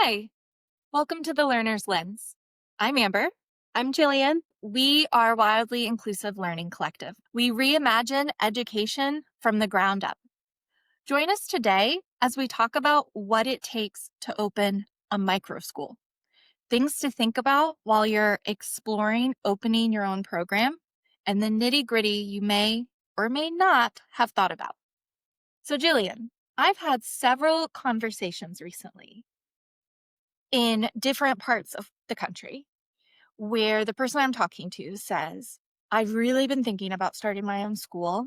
Hi, welcome to the Learner's Lens. I'm Amber. I'm Jillian. We are Wildly Inclusive Learning Collective. We reimagine education from the ground up. Join us today as we talk about what it takes to open a microschool. Things to think about while you're exploring opening your own program, and the nitty-gritty you may or may not have thought about. So, Jillian, I've had several conversations recently in different parts of the country where the person I'm talking to says, I've really been thinking about starting my own school.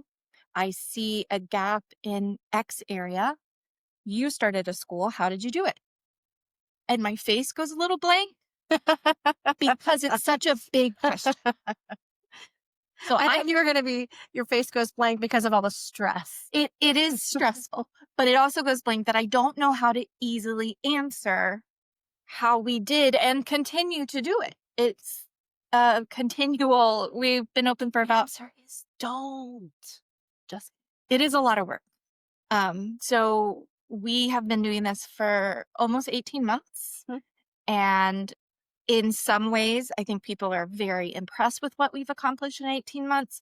I see a gap in X area. You started a school. How did you do it? And my face goes a little blank because it's such a big question. So I thought you were going to be, your face goes blank because of all the stress. it is stressful, but it also goes blank that I don't know how to easily answer how we did and continue to do it. It's a continual, we've been open for about, Don't. just, it is a lot of work. So we have been doing this for almost 18 months. Hmm. And in some ways, I think people are very impressed with what we've accomplished in 18 months.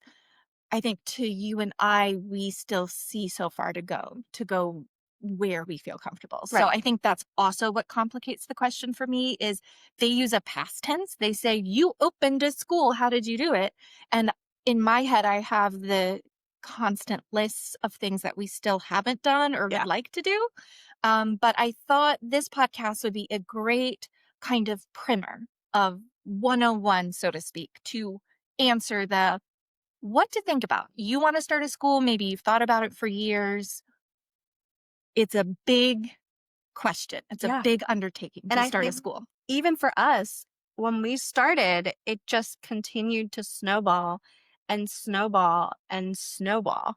I think to you and I, we still see so far to go where we feel comfortable. So Right. I think that's also what complicates the question for me is they use a past tense. They say, you opened a school. How did you do it? And in my head, I have the constant lists of things that we still haven't done or Yeah. would like to do. But I thought this podcast would be a great kind of primer of 101, so to speak, to answer the what to think about. You want to start a school, maybe you've thought about it for years. It's a big question. It's a Yeah. big undertaking And to I start a think school. even for us, when we started, it just continued to snowball and snowball and snowball.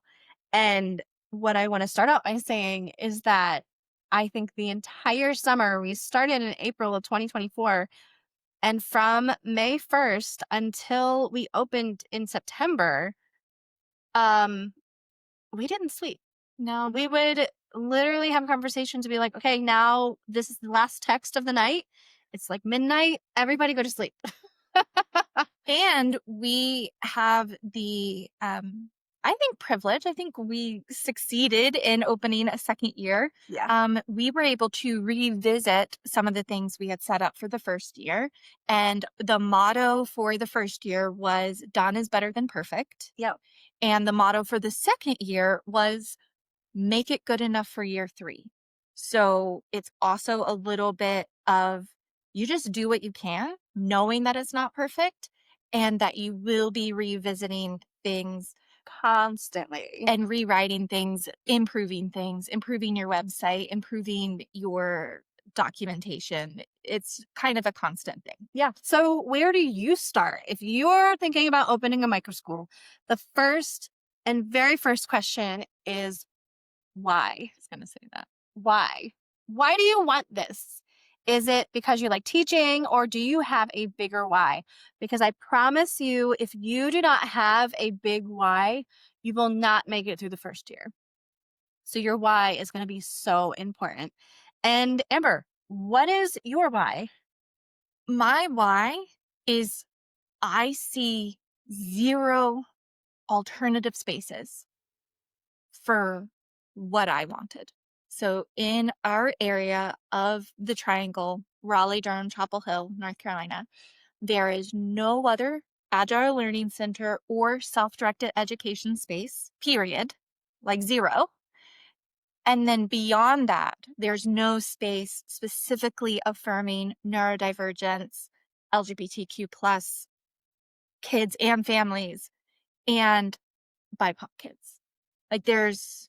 And what I want to start out by saying is that I think the entire summer, we started in April of 2024. And from May 1st until we opened in September, um, we didn't sleep. No. We would literally have conversations to be like, okay, now this is the last text of the night. It's like midnight. Everybody go to sleep. And we have the, I think, privilege. I think we succeeded in opening a second year. Yeah. We were able to revisit some of the things we had set up for the first year. And the motto for the first year was done is better than perfect. Yep. And the motto for the second year was make it good enough for year 3. So it's also a little bit of you just do what you can, knowing that it's not perfect and that you will be revisiting things Constantly. and rewriting things, improving your website, improving your documentation. It's kind of a constant thing. Yeah. So where do you start? If you're thinking about opening a microschool, the first and very first question is why? I was going to say that. Why? Why do you want this? Is it because you like teaching or do you have a bigger why? Because I promise you, if you do not have a big why, you will not make it through the first year. So your why is going to be so important. And Amber, what is your why? My why is I see 0 alternative spaces for what I wanted. So in our area of the Triangle, Raleigh, Durham, Chapel Hill, North Carolina, there is no other Agile Learning Center or self-directed education space, period, like 0. And then beyond that, there's no space specifically affirming neurodivergence, LGBTQ plus kids and families, and BIPOC kids. Like there's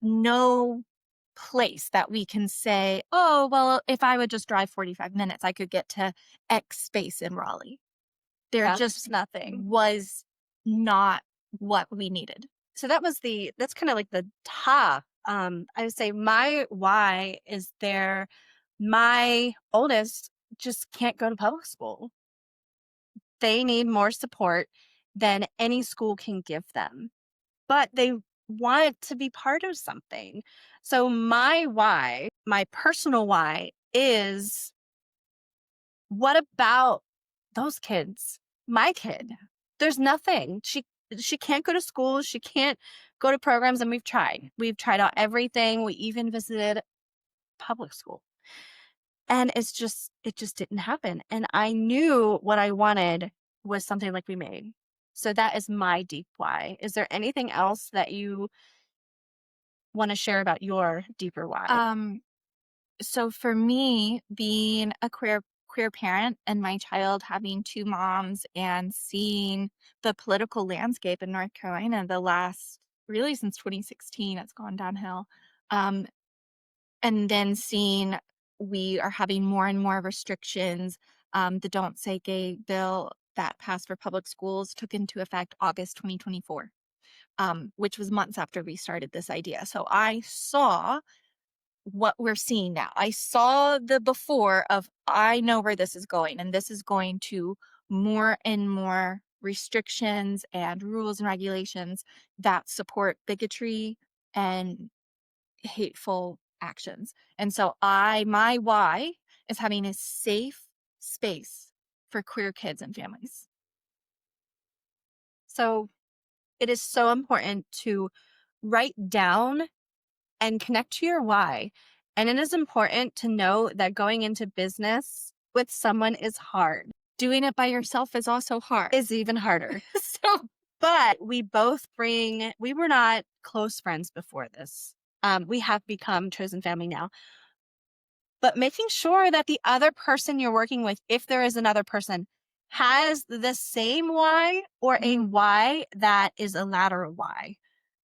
no place that we can say, oh, well, if I would just drive 45 minutes, I could get to X space in Raleigh. There That's just nothing. was not what we needed. So that's kind of like the top. I would say my why is there. My oldest just can't go to public school. They need more support than any school can give them, but they want to be part of something. So my why, my personal why is, what about those kids? My kid. There's nothing. She can't go to school, she can't go to programs, and we've tried. We've tried out everything. We even visited public school. And it just didn't happen. And I knew what I wanted was something like we made. So that is my deep why. Is there anything else that you want to share about your deeper why? Um, so for me, being a queer parent and my child having two moms and seeing the political landscape in North Carolina the last really since 2016, it's gone downhill. Um, and then seeing we are having more and more restrictions. The Don't Say Gay bill that passed for public schools took into effect August 2024, which was months after we started this idea. So I saw what we're seeing now. I saw the before of I know where this is going, and this is going to more and more restrictions and rules and regulations that support bigotry and hateful actions. And so my why is having a safe space for queer kids and families. So it is so important to write down and connect to your why. And it is important to know that going into business with someone is hard, Doing it by yourself is also hard. is even harder. So But we were not close friends before this. We have become chosen family now. But making sure that the other person you're working with, if there is another person, has the same why or a why that is a lateral why.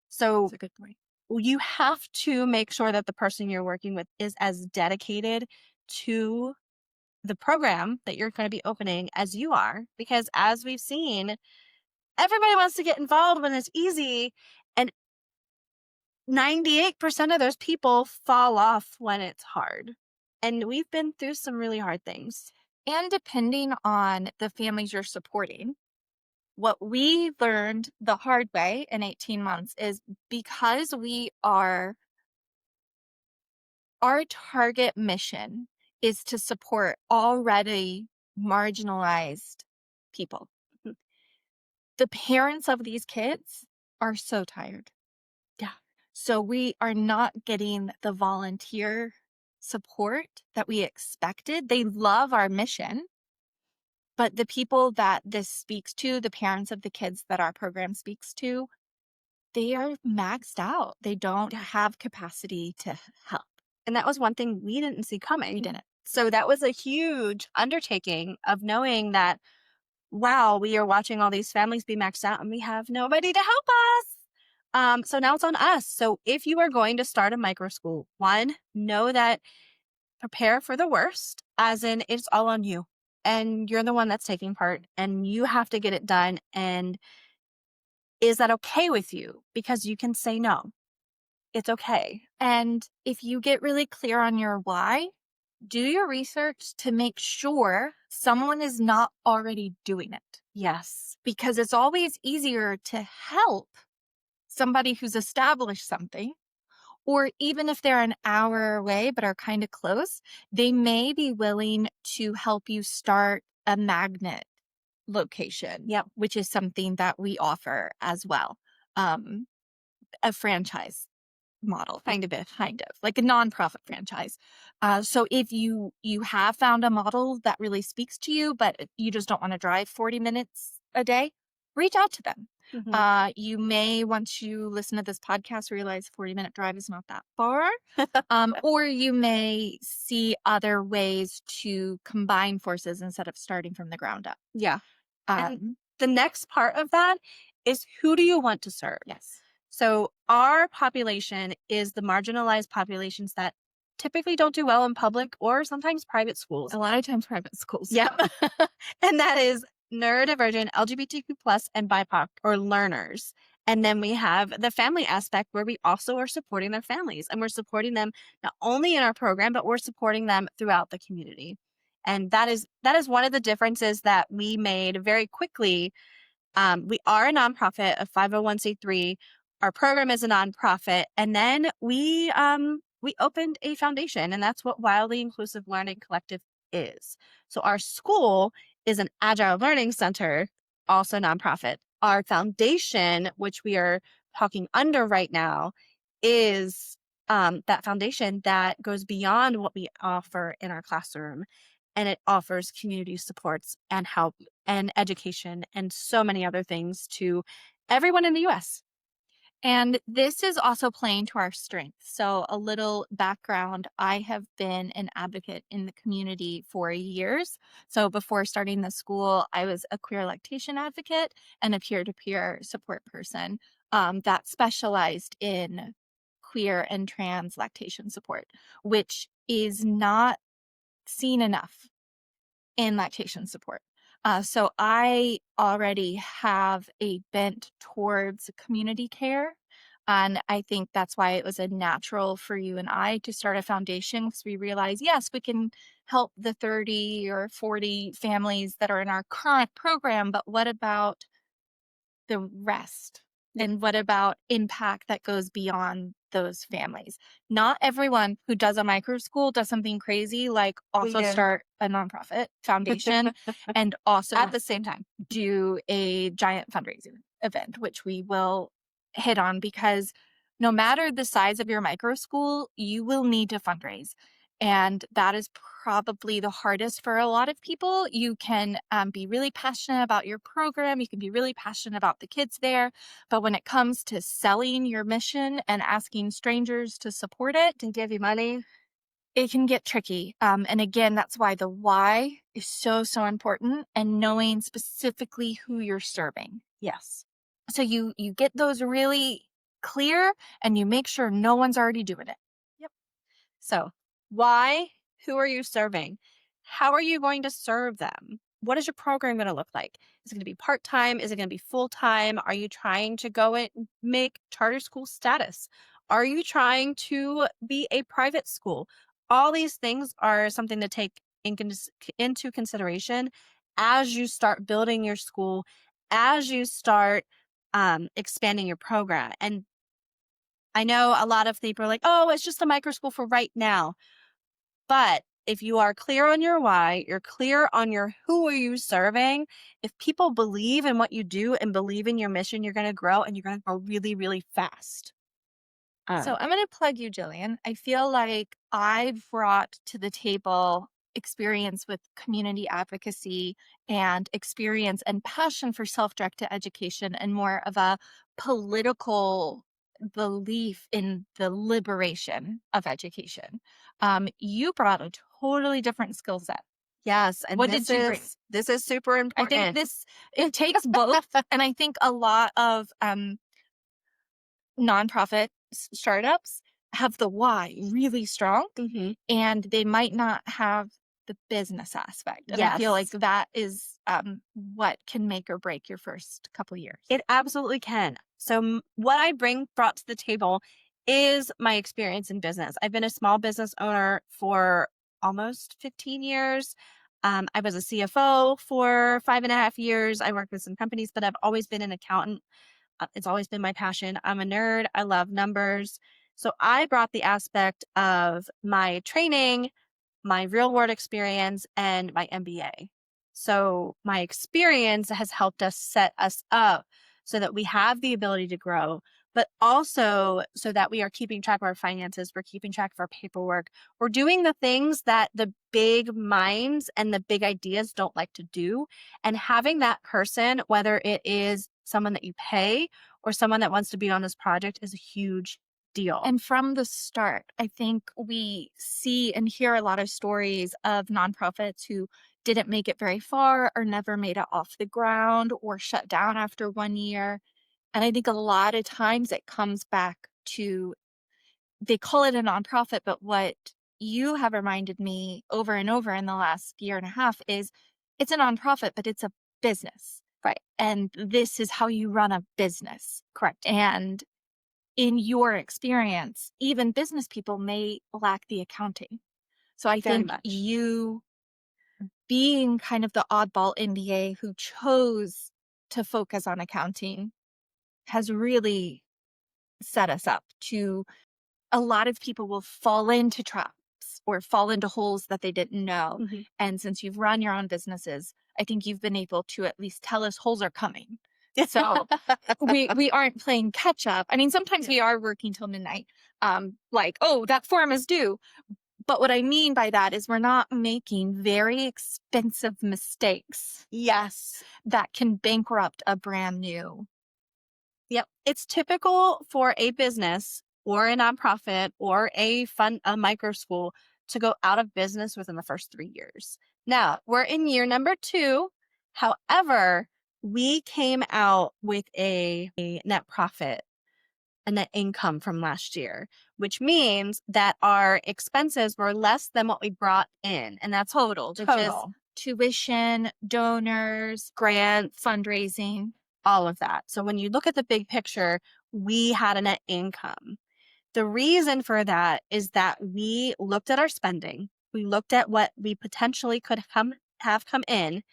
So that's a good point. you have to make sure that the person you're working with is as dedicated to the program that you're going to be opening as you are. Because as we've seen, everybody wants to get involved when it's easy. And 98% of those people fall off when it's hard. And we've been through some really hard things. And depending on the families you're supporting, what we learned the hard way in 18 months is because our target mission is to support already marginalized people. Mhm. The parents of these kids are so tired. Yeah. So we are not getting the volunteer support that we expected. They love our mission, but the people that this speaks to, the parents of the kids that our program speaks to, they are maxed out. They don't have capacity to help. And that was one thing we didn't see We coming. didn't. So that was a huge undertaking of knowing that, wow, we are watching all these families be maxed out and we have nobody to help us. So now it's on us. So if you are going to start a micro school, one, know that prepare for the worst, as in it's all on you. And you're the one that's taking part and you have to get it done. And is that okay with you? Because you can say no. It's okay. And if you get really clear on your why, do your research to make sure someone is not already doing it. Yes. Because it's always easier to help somebody who's established something, or even if they're an hour away but are kind of close, they may be willing to help you start a magnet location. Yep. Which is something that we offer as well. A franchise model, Kind of it. like a nonprofit franchise. So if you have found a model that really speaks to you, but you just don't want to drive 40 minutes a day, reach out to them. Mhm. You may, once you listen to this podcast, realize 40-minute drive is not that far. Or you may see other ways to combine forces instead of starting from the ground up. Yeah. And Um, the next part of that is, who do you want to serve? yes. So our population is the marginalized populations that typically don't do well in public or sometimes private schools. A lot of times private schools. Yep. And that is neurodivergent, LGBTQ plus, and BIPOC or learners. And then we have the family aspect where we also are supporting their families and we're supporting them not only in our program, but we're supporting them throughout the community. And that is one of the differences that we made very quickly. We are a nonprofit, a 501c3. Our program is a nonprofit. And then we we opened a foundation, and that's what Wildly Inclusive Learning Collective is. So our school is an agile learning center, also nonprofit. Our foundation, which we are talking under right now, is that foundation that goes beyond what we offer in our classroom. And it offers community supports and help and education and so many other things to everyone in the US. And this is also playing to our strengths. So, a little background, I have been an advocate in the community for years. So, before starting the school, I was a queer lactation advocate and a peer to peer support person that specialized in queer and trans lactation support, which is not seen enough in lactation support. So I already have a bent towards community care. And I think that's why it was a natural for you and I to start a foundation because we realize, yes, we can help the 30 or 40 families that are in our current program, but what about the rest? Yeah, And what about impact that goes beyond those families? Not everyone who does a microschool does something crazy, like we also do. start a nonprofit foundation and At also the same time. do a giant fundraising event, which we will hit on because no matter the size of your micro school, you will need to fundraise. And that is probably the hardest for a lot of people. You can be really passionate about your program, you can be really passionate about the kids there. But when it comes to selling your mission and asking strangers to support it, To give you money. it can get tricky. And again, that's why the why is so, so important and knowing specifically who you're serving. Yes. So you get those really clear and you make sure no one's already doing it. Yep. So, why? Who are you serving? How are you going to serve them? What is your program going to look like? Is it going to be part time? Is it going to be full time? Are you trying to go and make charter school status? Are you trying to be a private school? All these things are something to take into consideration as you start building your school, as you start expanding your program. And I know a lot of people are like, oh, it's just a micro school for right now. But if you are clear on your why, you're clear on your who are you serving, if people believe in what you do and believe in your mission, you're going to grow and you're going to grow really, really fast. So Um, I'm going to plug you, Jillian. I feel like I've brought to the table experience with community advocacy and experience and passion for self-directed education and more of a political belief in the liberation of education. You brought a totally different skill set. yes, and What did you bring? this is super I think important. it takes both. And I think a lot of nonprofit startups have the why really strong Hmm. and they might not have the business aspect. And I feel like Yes, that is what can make or break your first couple years. it absolutely can. So, what I brought to the table is my experience in business. I've been a small business owner for almost 15 years. I was a CFO for 5.5 years. I worked with some companies, but I've always been an accountant. It's always been my passion. I'm a nerd. I love numbers. So I brought the aspect of my training, my real world experience, and my MBA. So my experience has helped us set us up so that we have the ability to grow, but also so that we are keeping track of our finances, we're keeping track of our paperwork, we're doing the things that the big minds and the big ideas don't like to do. And having that person, whether it is someone that you pay or someone that wants to be on this project, is a huge deal. And from the start, I think we see and hear a lot of stories of nonprofits who didn't make it very far or never made it off the ground or shut down after 1 year. And I think a lot of times it comes back to they call it a nonprofit, but what you have reminded me over and over in the last year and a half is it's a nonprofit, but it's a business. Right. And this is how you run a business. Correct. And in your experience, even business people may lack the accounting. So I Very think much. you being kind of the oddball MBA who chose to focus on accounting has really set us up to a lot of people will fall into traps or fall into holes that they didn't know. Mhm. And since you've run your own businesses, I think you've been able to at least tell us holes are coming. So we aren't playing catch up. I mean, sometimes Yeah. we are working till midnight. Like, oh, that form is due. But what I mean by that is we're not making very expensive mistakes Yes. that can bankrupt a brand new. Yep. It's typical for a business or a nonprofit or a micro school to go out of business within the first 3 years. Now we're in year number 2. However, we came out with a net profit, a net income from last year, which means that our expenses were less than what we brought in. And that's Total, which is total. tuition, donors, Grants, fundraising. all of that. So when you look at the big picture, we had a net income. The reason for that is that we looked at our spending, we looked at what we potentially could have come in,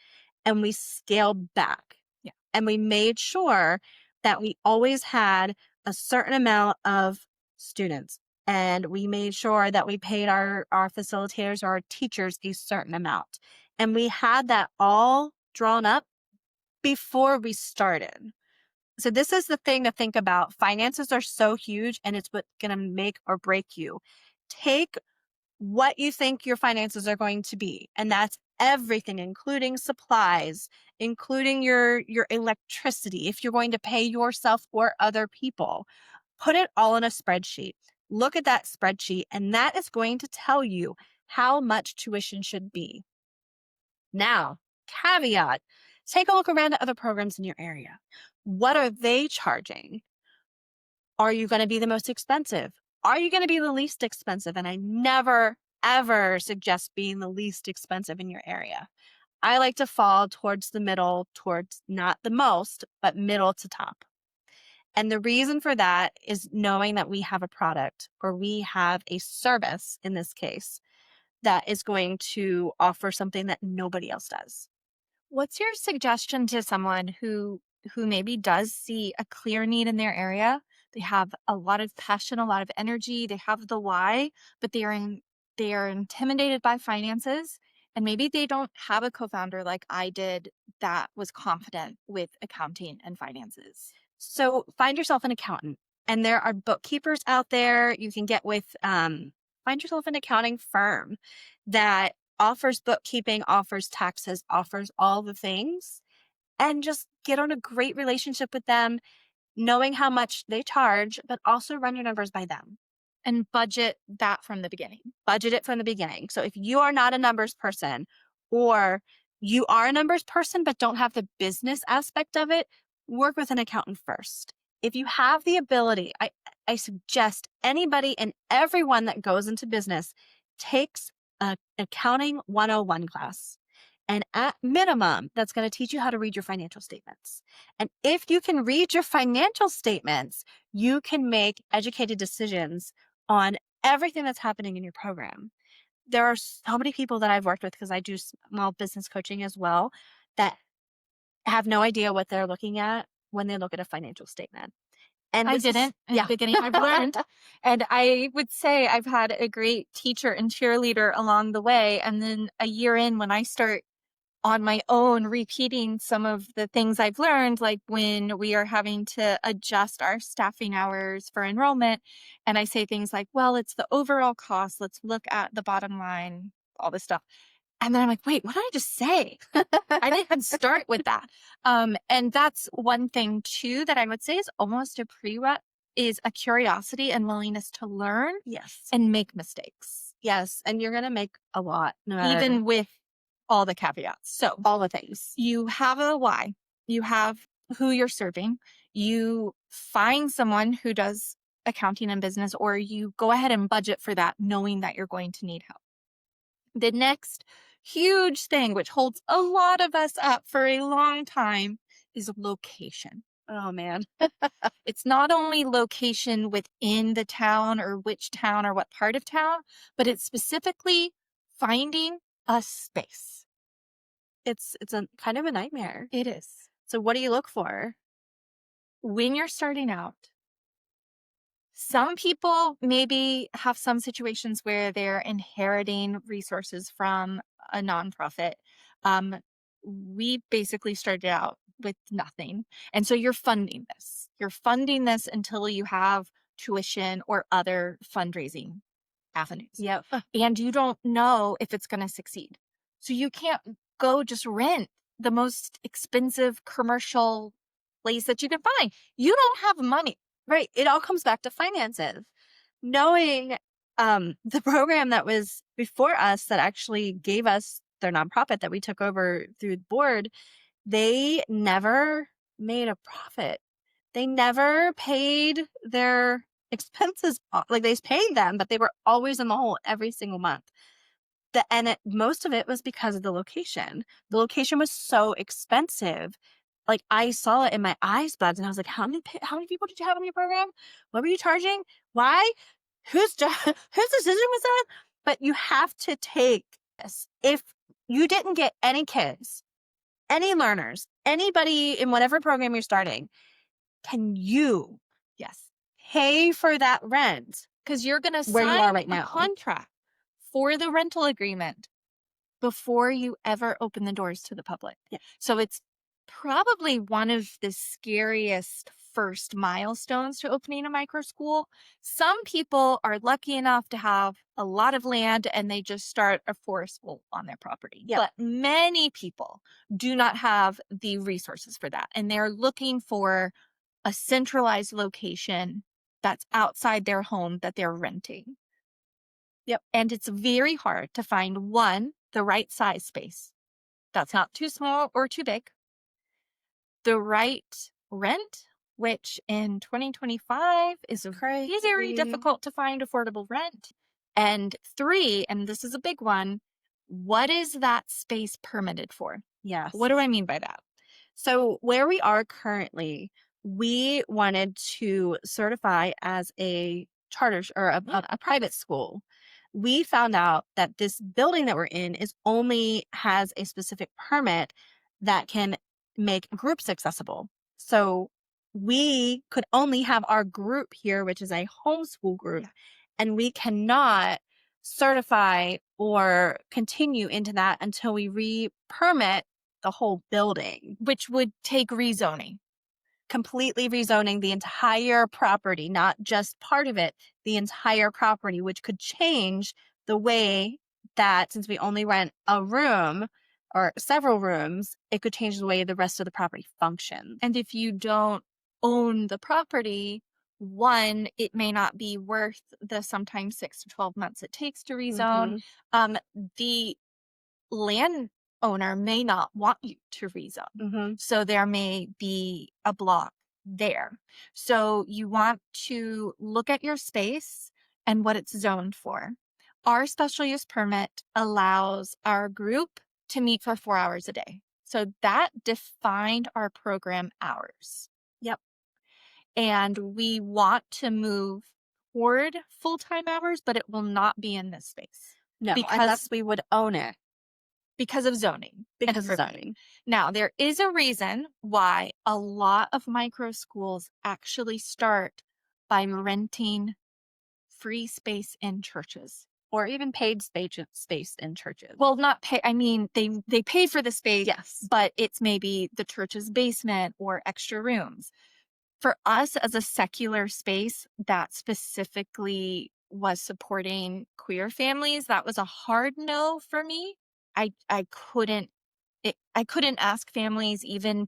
and we scaled back. Yeah. And we made sure that we always had a certain amount of students. And we made sure that we paid our facilitators or our teachers a certain amount. And we had that all drawn up before we started. So this is the thing to think about. Finances are so huge and it's what's going to make or break you. Take what you think your finances are going to be, and that's everything, including supplies, including your electricity, if you're going to pay yourself or other people. Put it all in a spreadsheet. Look at that spreadsheet, and that is going to tell you how much tuition should be. Now, caveat, take a look around at other programs in your area. What are they charging? Are you going to be the most expensive? Are you going to be the least expensive? And I never, ever suggest being the least expensive in your area. I like to fall towards the middle, towards not the most, but middle to top. And the reason for that is knowing that we have a product or we have a service in this case that is going to offer something that nobody else does. What's your suggestion to someone who maybe does see a clear need in their area? They have a lot of passion, a lot of energy, they have the why, but they are intimidated by finances and maybe they don't have a co-founder like I did that was confident with accounting and finances. So find yourself an accountant, and there are bookkeepers out there. You can get with, find yourself an accounting firm that offers bookkeeping, offers taxes, offers all the things, and just get on a great relationship with them, knowing how much they charge, but also run your numbers by them. And budget that from the beginning. Budget it from the beginning. So if you are not a numbers person or you are a numbers person but don't have the business aspect of it, work with an accountant first. If you have the ability, I suggest anybody and everyone that goes into business takes an accounting 101 class. And at minimum, that's going to teach you how to read your financial statements. And if you can read your financial statements, you can make educated decisions on everything that's happening in your program. There are so many people that I've worked with because I do small business coaching as well that have no idea what they're looking at when they look at a financial statement. And I this is, didn't in the yeah. beginning. I've learned. And I would say I've had a great teacher and cheerleader along the way. And then a year in, when I start on my own repeating some of the things I've learned, like when we are having to adjust our staffing hours for enrollment, and I say things like, well, it's the overall cost. Let's look at the bottom line, all this stuff. And then I'm like, wait, what did I just say? I didn't even start with that. And that's one thing too that I would say is almost a prereq is a curiosity and willingness to learn Yes. and make mistakes, Yes. And you're going to make a lot, no matter even with all the caveats. So all the things. you have a why, you have who you're serving, you find someone who does accounting and business, or you go ahead and budget for that, knowing that you're going to need help. The next huge thing, which holds a lot of us up for a long time, is location. Oh, man. It's not only location within the town or which town or what part of town, but it's specifically finding a space. It's a kind of a nightmare. It is. So what do you look for? When you're starting out, Some people maybe have some situations where they're inheriting resources from a nonprofit. Um, we basically started out with nothing. And so you're funding this. You're funding this until you have tuition or other fundraising avenues. Yep. And you don't know if it's going to succeed. So you can't go just rent the most expensive commercial place that you can find. You don't have money. Right. It all comes back to finances. Knowing the program that was before us that actually gave us their nonprofit that we took over through the board, they never made a profit. They never paid their expenses like they paid them, but they were always in the hole every single month. Most of it was because of the location. The location was so expensive. Like, I saw it in my eyes buds, and I was like, how many people did you have in your program? What were you charging? Why? Whose decision was that? But you have to take this. If you didn't get any kids, any learners, anybody in whatever program you're starting, can you Yes. pay for that rent Because you're going to where you sign are right a now? contract for the rental agreement before you ever open the doors to the public. Yeah. So it's probably one of the scariest first milestones to opening a micro school. Some people are lucky enough to have a lot of land and they just start a forest school on their property. Yeah. But many people do not have the resources for that. And they're looking for a centralized location that's outside their home that they're renting. Yep. And it's very hard to find one, the right size space that's not too small or too big, the right rent, which in 2025 is very Crazy. difficult to find affordable rent. And three, and this is a big one, what is that space permitted for? Yes. What do I mean by that? So, where we are currently, we wanted to certify as a or a private school. We found out that this building that we're in is only has a specific permit that can make groups accessible. So, we could only have our group here, which is a homeschool group, Yeah. and we cannot certify or continue into that until we re-permit the whole building, Which would take rezoning. completely rezoning the entire property, not just part of it, the entire property, which could change the way that, since we only rent a room or several rooms, it could change the way the rest of the property functions. And if you don't own the property, one, it may not be worth the sometimes 6 to 12 months it takes to rezone. Mm-hmm. The landowner may not want you to rezone. Mm-hmm. So there may be a block there. So you want to look at your space and what it's zoned for. Our special use permit allows our group to meet for 4 hours a day. So that defined our program hours. Yep. And we want to move toward full-time hours, but it will not be in this space No, because unless we would own it because of zoning and because of permitting. zoning. Now, there is a reason why a lot of micro schools actually start by renting free space in churches. Or even paid space in churches. Well, not pay, I mean, they pay for the space, Yes. but it's maybe the church's basement or extra rooms. For us as a secular space that specifically was supporting queer families, that was a hard no for me. I couldn't I couldn't ask families even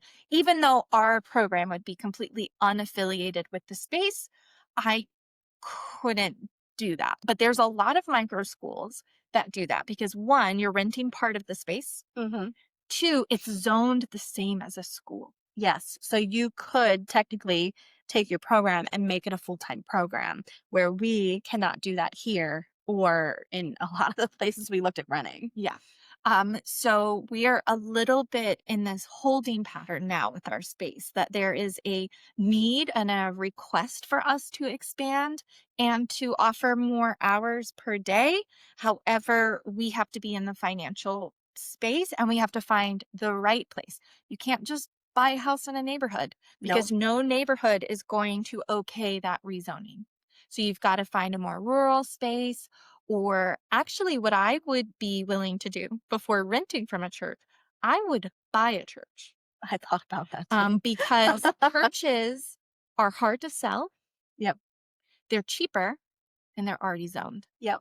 though our program would be completely unaffiliated with the space, I couldn't do that. But there's a lot of micro schools that do that because one, you're renting part of the space. Mm-hmm. Two, it's zoned the same as a school. Yes. So you could technically take your program and make it a full-time program where we cannot do that here or in a lot of the places we looked at running. Yeah. So we are a little bit in this holding pattern now with our space that there is a need and a request for us to expand and to offer more hours per day. However, we have to be in the financial space and we have to find the right place. You can't just buy a house in a neighborhood No. because no neighborhood is going to okay that rezoning. So you've got to find a more rural space. Or actually, what I would be willing to do before renting from a church, I would buy a church, I thought about that too. because churches are hard to sell, Yep. they're cheaper, and they're already zoned. Yep.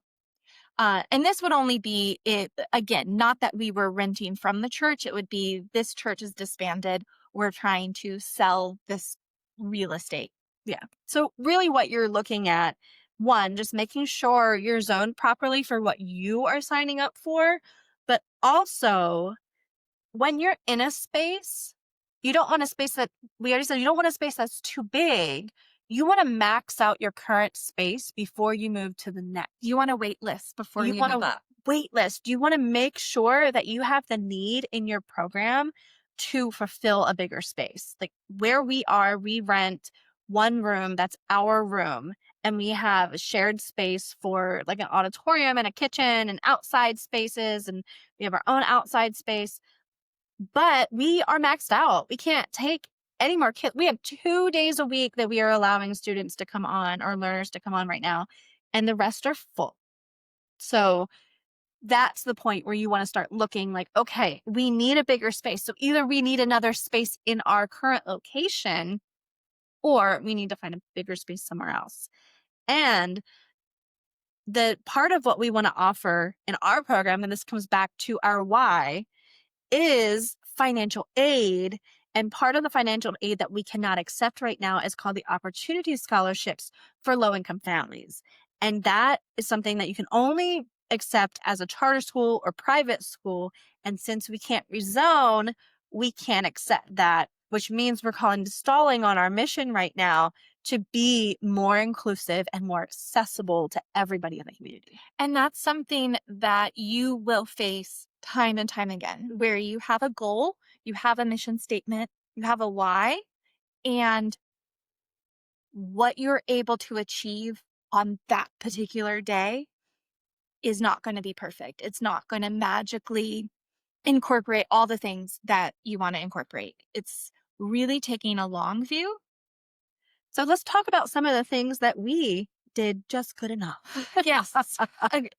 And this would only be it again, not that we were renting from the church. It would be this church is disbanded. We're trying to sell this real estate. Yeah. So really what you're looking at, one, just making sure you're zoned properly for what you are signing up for, but also when you're in a space, you don't want a space that we already said you don't want a space that's too big. You want to max out your current space before you move to the next. You want a wait list before You you want move a up. wait list. You want to make sure that you have the need in your program to fulfill a bigger space. Like where we are, we rent one room that's our room, and we have a shared space for like an auditorium and a kitchen and outside spaces, and we have our own outside space. But we are maxed out. We can't take any more kids. We have 2 days a week that we are allowing students to come on or learners to come on right now, and the rest are full. So that's the point where you want to start looking like, okay, we need a bigger space. So either we need another space in our current location or we need to find a bigger space somewhere else. And the part of what we want to offer in our program, and this comes back to our why, is financial aid. And part of the financial aid that we cannot accept right now is called the Opportunity Scholarships for low income families. And that is something that you can only accept as a charter school or private school. And since we can't rezone, we can't accept that, which means we're calling stalling on our mission right now to be more inclusive and more accessible to everybody in the community. And that's something that you will face time and time again, where you have a goal, you have a mission statement, you have a why, and what you're able to achieve on that particular day is not going to be perfect. It's not going to magically incorporate all the things that you want to incorporate. It's really taking a long view. So let's talk about some of the things that we did just good enough. Yes.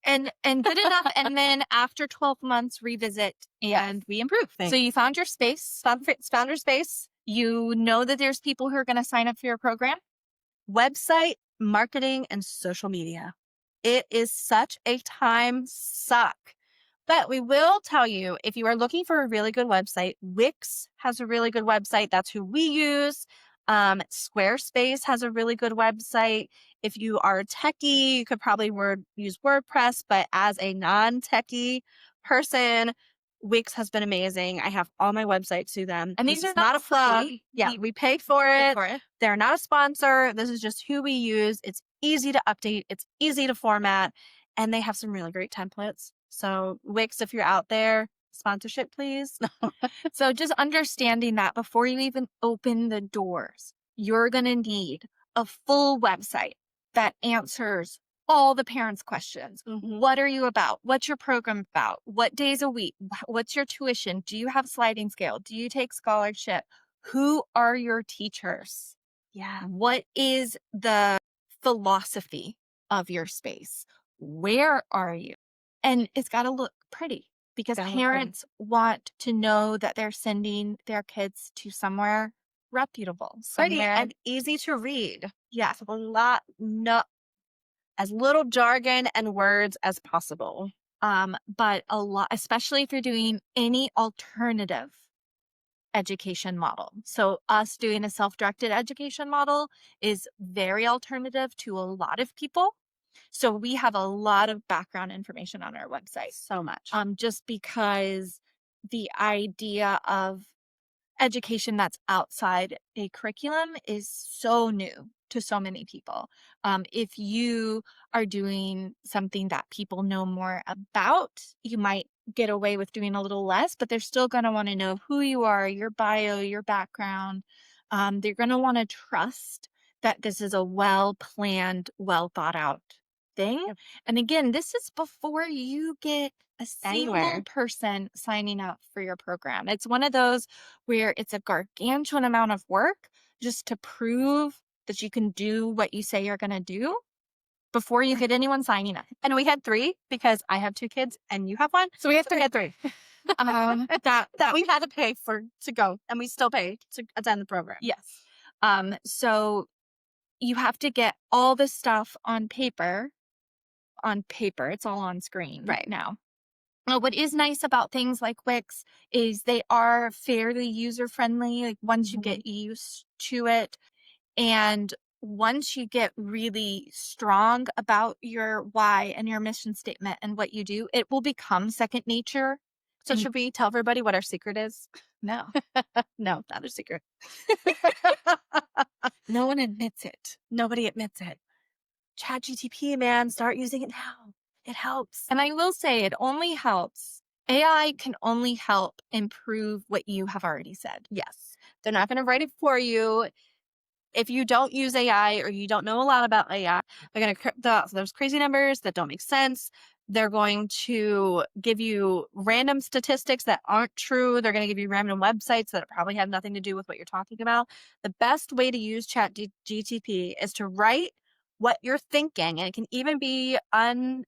And good enough. And then after 12 months, revisit and we improve. So you found your space, Found your space, you know that there's people who are going to sign up for your program. website, marketing, and social media. It is such a time suck. But we will tell you, if you are looking for a really good website, Wix has a really good website. That's who we use. Squarespace has a really good website. If you are a techie, you could probably use WordPress, but as a non-techie person, Wix has been amazing. I have all my websites through them. And This these are is not a plug. free. Yeah, we pay for it. They're not a sponsor. This is just who we use. It's easy to update. It's easy to format. And they have some really great templates. So Wix, if you're out there, sponsorship, please. So just understanding that before you even open the doors, you're going to need a full website that answers all the parents' questions. What are you about? What's your program about? What days a week? What's your tuition? Do you have sliding scale? Do you take scholarship? Who are your teachers? Yeah. What is the philosophy of your space? Where are you? And it's got to look pretty because parents want to know that they're sending their kids to somewhere reputable, Pretty somewhere. and easy to read. Yes, No, as little jargon and words as possible. but a lot, especially if you're doing any alternative education model. So us doing a self-directed education model is very alternative to a lot of people. So we have a lot of background information on our website. So much. Just because the idea of education that's outside a curriculum is so new to so many people. If you are doing something that people know more about, you might get away with doing a little less, but they're still going to want to know who you are, your bio, your background. They're going to want to trust that this is a well planned, well thought out thing. Yep. And again, this is before you get a single Anywhere. person signing up for your program. It's one of those where it's a gargantuan amount of work just to prove that you can do what you say you're going to do. before you get anyone signing up. And we had 3 because I have 2 kids and you have 1. So we have So we 3. had 3 That that we had to pay for to go, and we still pay to attend the program. yes. So you have to get all the stuff on paper. On paper, it's all on screen Right. now. What is nice about things like Wix is they are fairly user friendly. Like once you Mhm. get used to it, and once you get really strong about your why and your mission statement and what you do, it will become second nature. So And should we tell everybody what our secret is? no, No, not a secret. no one admits it. Nobody admits it. ChatGTP, man, start using it now. It helps. And I will say it only helps. AI can only help improve what you have already said. Yes. They're not going to write it for you. If you don't use AI or you don't know a lot about AI, they're going to those crazy numbers that don't make sense. They're going to give you random statistics that aren't true. They're going to give you random websites that probably have nothing to do with what you're talking about. The best way to use ChatGTP is to write what you're thinking, and it can even be unscripted,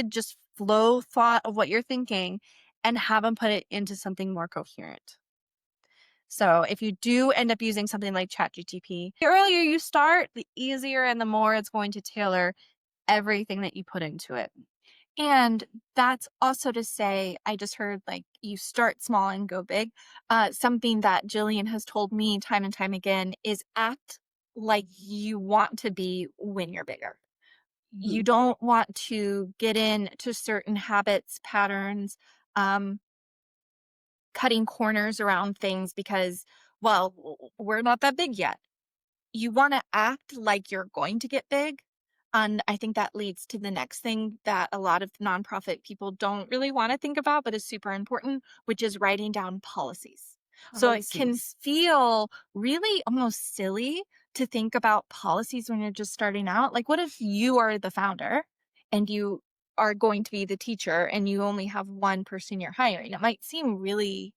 just flow thought of what you're thinking, and have them put it into something more coherent. So if you do end up using something like ChatGTP, the earlier you start, the easier and the more it's going to tailor everything that you put into it. And that's also to say, I just heard like you start small and go big. Something that Jillian has told me time and time again is act like you want to be when you're bigger. You Mhm. don't want to get into certain habits, patterns, um, cutting corners around things because, well, we're not that big yet. You want to act like you're going to get big. And I think that leads to the next thing that a lot of nonprofit people don't really want to think about, but is super important, which is writing down policies. So it can Policies. feel really almost silly to think about policies when you're just starting out. Like, what if you are the founder and you are going to be the teacher and you only have one person you're hiring? It might seem really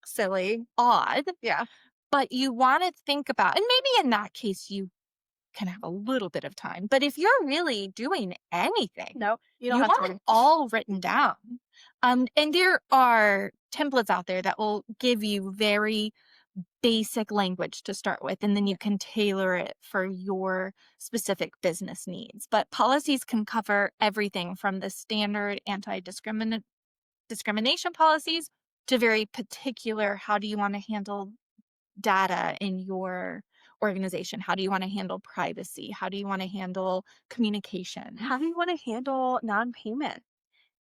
silly, odd, Yeah. but you wanna think about, and maybe in that case, you can have a little bit of time, but if you're really doing anything, No, you don't you have want it time. all written down. And there are templates out there that will give you very basic language to start with, and then you can tailor it for your specific business needs. But policies can cover everything from the standard discrimination policies to very particular, how do you wanna handle data in your organization? How do you want to handle privacy? How do you want to handle communication? How do you want to handle non-payment?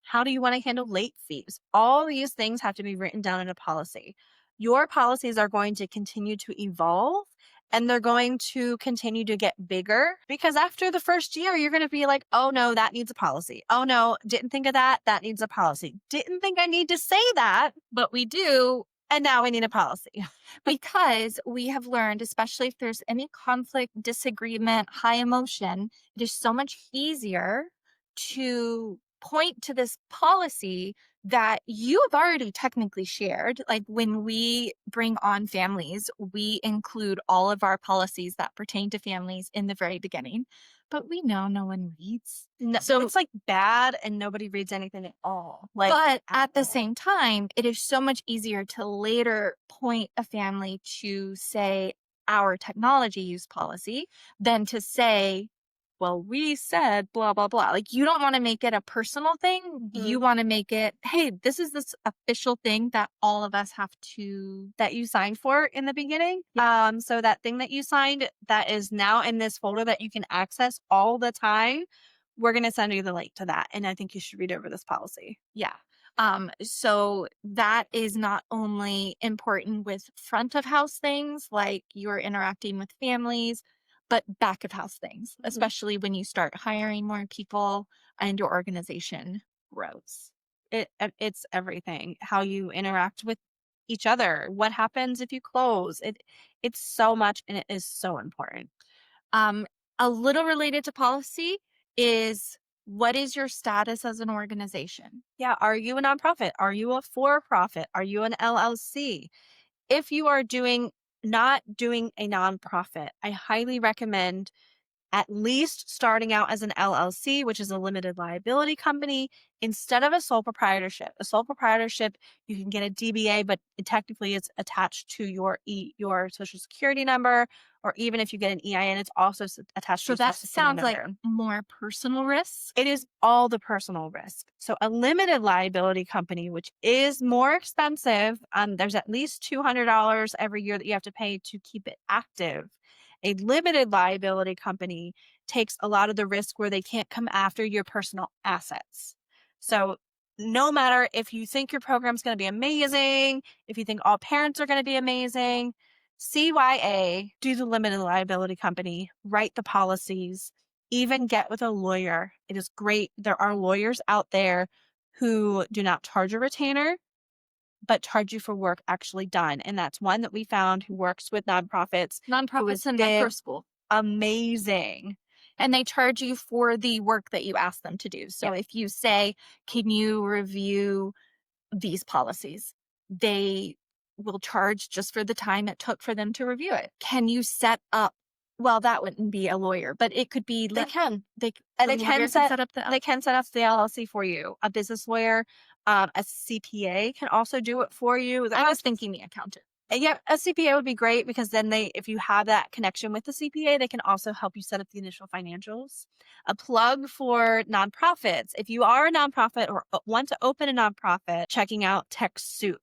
How do you want to handle late fees? All these things have to be written down in a policy. Your policies are going to continue to evolve and they're going to continue to get bigger because after the first year, you're going to be like, oh no, that needs a policy. Oh no, didn't think of that. That needs a policy. Didn't think I need to say that. But we do, And now we need a policy. because we have learned, especially if there's any conflict, disagreement, high emotion, it is so much easier to point to this policy that you have already technically shared. Like when we bring on families, we include all of our policies that pertain to families in the very beginning, but we know no one reads. No, So it's like bad and nobody reads anything at all. Like, but at the all. same time, it is so much easier to later point a family to, say, our technology use policy than to say, well, we said blah, blah, blah. Like, you don't want to make it a personal thing. You Mhm. want to make it, hey, this official thing that all of us have to. That you signed for in the beginning. So that thing that you signed that is now in this folder that you can access all the time, we're going to send you the link to that. And I think you should read over this policy. Yeah. So that is not only important with front of house things like you're interacting with families, but back of house things, Mhm. especially when you start hiring more people and your organization grows. It's everything. How you interact with each other. What happens if you close? It's so much and it is so important. Um, a little related to policy is, what is your status as an organization? Yeah, are you a nonprofit? Are you a for-profit? Are you an LLC? If you are doing not doing a nonprofit, I highly recommend at least starting out as an LLC, which is a limited liability company, instead of a sole proprietorship. A sole proprietorship, you can get a DBA, but it technically it's attached to your social security number, or even if you get an EIN, it's also attached to So your social that security sounds like number. more personal risk. It is all the personal risk. So a limited liability company, which is more expensive, there's at least $200 every year that you have to pay to keep it active. A limited liability company takes a lot of the risk where they can't come after your personal assets. So no matter if you think your program's going to be amazing, if you think all parents are going to be amazing, CYA, do the limited liability company, write the policies, even get with a lawyer. It is great. There are lawyers out there who do not charge a retainer, but charge you for work actually done. And that's one that we found who works with nonprofits who Nonprofits was and did Microschool. amazing. And they charge you for the work that you ask them to do. So Yep. if you say, can you review these policies? They will charge just for the time it took for them to review it. Can you set up, well, that wouldn't be a lawyer, but it could be, They can. they, And the lawyer could set up the, they can set up the LLC for you. A business lawyer, a CPA can also do it for you. I was thinking the accountant. Yeah, a CPA would be great because then if you have that connection with the CPA, they can also help you set up the initial financials. A plug for nonprofits. If you are a nonprofit or want to open a nonprofit, checking out TechSoup.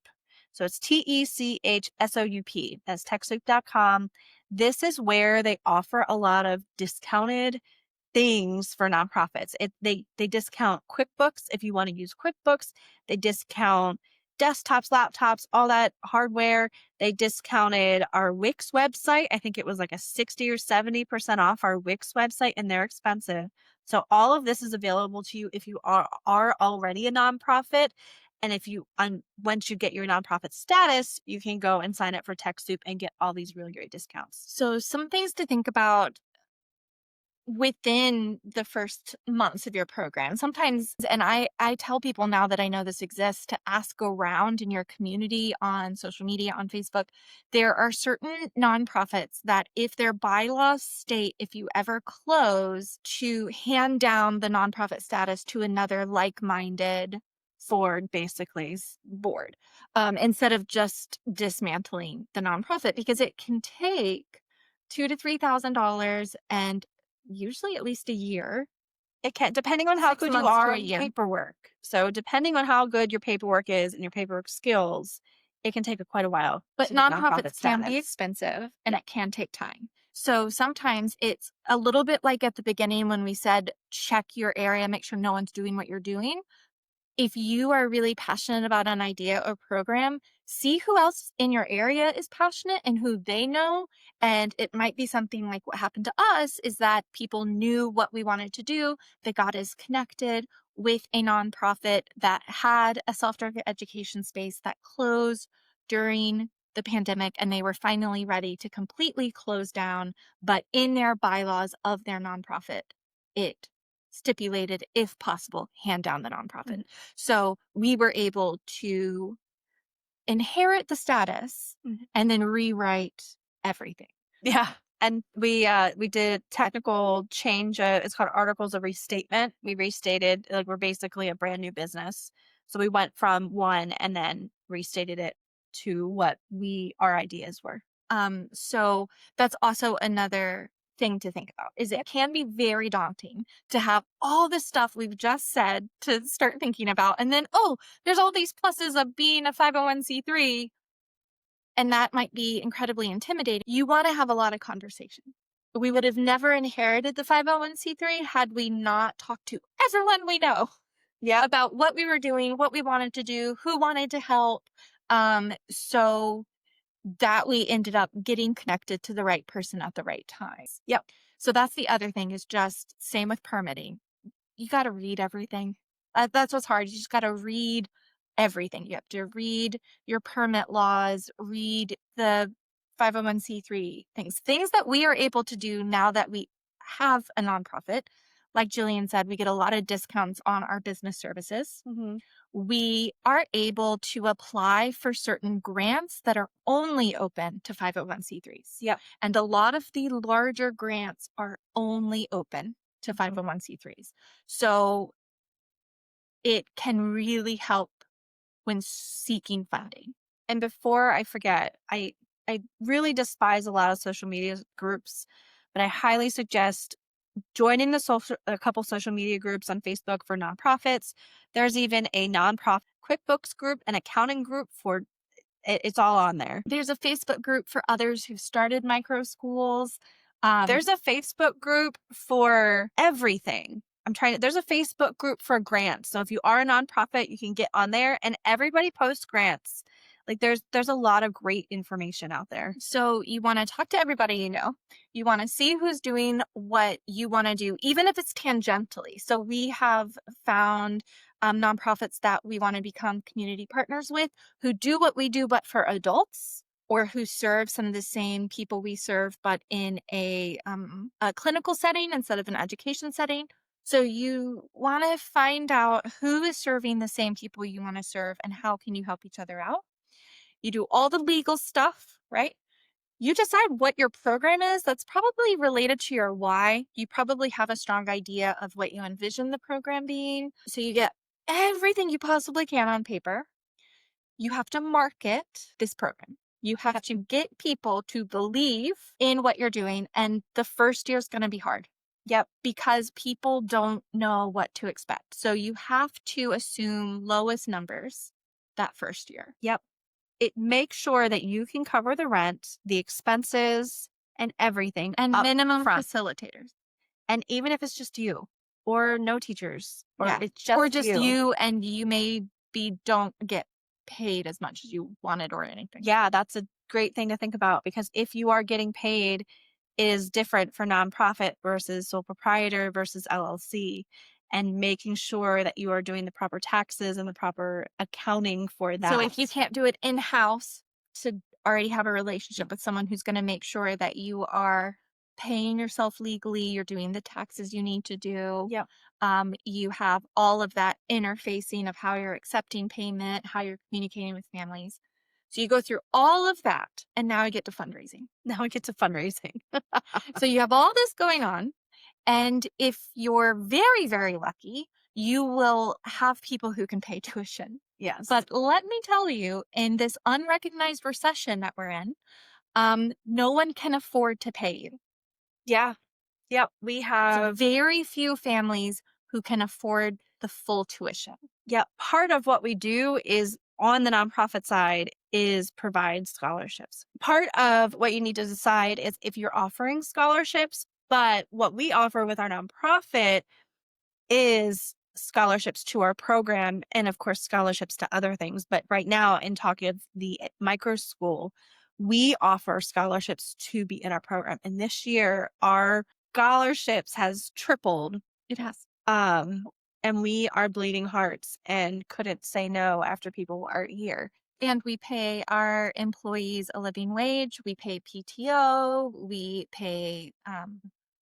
So it's TechSoup. That's TechSoup.com. This is where they offer a lot of discounted things for nonprofits. They discount QuickBooks if you want to use QuickBooks. They discount desktops, laptops, all that hardware. They discounted our Wix website. I think it was like a 60 or 70% off our Wix website, and they're expensive. So all of this is available to you if you are already a nonprofit. And if you once you get your nonprofit status, you can go and sign up for TechSoup and get all these really great discounts. So some things to think about within the first months of your program. Sometimes, and I tell people now that I know this exists, to ask around in your community on social media, on Facebook. There are certain nonprofits that if their bylaws state if you ever close, to hand down the nonprofit status to another like-minded Board, basically. board, instead of just dismantling the nonprofit, because it can take $2,000 to $3,000 and usually at least a year. It can, depending on how 6 good you months to are a on year. paperwork. So depending on how good your paperwork is and your paperwork skills, it can take quite a while But to get nonprofits nonprofit can be status. expensive and it can take time. So sometimes it's a little bit like at the beginning when we said, check your area, make sure no one's doing what you're doing. If you are really passionate about an idea or program, see who else in your area is passionate and who they know. And it might be something like what happened to us, is that people knew what we wanted to do. They got us connected with a nonprofit that had a self-directed education space that closed during the pandemic, and they were finally ready to completely close down. But in their bylaws of their nonprofit, it stipulated, if possible, hand down the nonprofit. Mhm. So we were able to inherit the status Mhm. and then rewrite everything. Yeah. And we did technical change. It's called articles of restatement. We restated, like, we're basically a brand new business. So we went from one and then restated it to what our ideas were. So that's also another thing to think about, is it can be very daunting to have all the stuff we've just said to start thinking about. And then, oh, there's all these pluses of being a 501c3. And that might be incredibly intimidating. You want to have a lot of conversation. We would have never inherited the 501c3 had we not talked to everyone we know, Yeah. about what we were doing, what we wanted to do, who wanted to help. So that we ended up getting connected to the right person at the right time. Yep. So that's the other thing, is just same with permitting. You got to read everything. That's what's hard. You just got to read everything. You have to read your permit laws, read the 501c3 things that we are able to do now that we have a nonprofit. like Jillian said, we get a lot of discounts on our business services. Mhm. We are able to apply for certain grants that are only open to 501c3s. Yep. And a lot of the larger grants are only open to Mhm. 501c3s. So it can really help when seeking funding. And before I forget, I really despise a lot of social media groups, but I highly suggest joining a couple social media groups on Facebook for nonprofits. There's even a nonprofit QuickBooks group, an accounting group for it's all on there. There's a Facebook group for others who've started micro schools. Um, There's a Facebook group for everything. There's a Facebook group for grants. So if you are a nonprofit, you can get on there and everybody posts grants. Like there's a lot of great information out there. so you want to talk to everybody you know. You want to see who's doing what you want to do, even if it's tangentially. So we have found nonprofits that we want to become community partners with who do what we do, but for adults, or who serve some of the same people we serve, but in a clinical setting instead of an education setting. So you want to find out who is serving the same people you want to serve and how can you help each other out. You do all the legal stuff, right? You decide what your program is that's probably related to your why. You probably have a strong idea of what you envision the program being. So you get everything you possibly can on paper. You have to market this program. You have Yep. to get people to believe in what you're doing. And the first year is going to be hard. Yep. Because people don't know what to expect. So you have to assume lowest numbers that first year. Yep. It makes sure that you can cover the rent, the expenses, and everything And up minimum front. facilitators. And even if it's just you or no teachers or Yeah. it's Or just just you. you and you maybe don't get paid as much as you wanted or anything. Yeah, that's a great thing to think about because if you are getting paid, it is different for nonprofit versus sole proprietor versus LLC. And making sure that you are doing the proper taxes and the proper accounting for So if you that. can't do it in-house, to already have a relationship with someone who's going to make sure that you are paying yourself legally, you're doing the taxes you need to do. Yep. You have all of that interfacing of how you're accepting payment, how you're communicating with families. So you go through all of that, and now I get to fundraising. Now we get to fundraising. So you have all this going on. And if you're very, very lucky, you will have people who can pay tuition. Yes. But let me tell you, in this unrecognized recession that we're in, no one can afford to pay you. Yeah. Yep. We So have, very few families who can afford the full tuition. yeah, part of what we do is on the nonprofit side is provide scholarships. Part of what you need to decide is if you're offering scholarships, but what we offer with our nonprofit is scholarships to our program and of course scholarships to other things. But right now in talking of the micro school, we offer scholarships to be in our program. And this year our scholarships has tripled. It has. Um, and we are bleeding hearts and couldn't say no after people are here. And we pay our employees a living wage. We pay PTO. We pay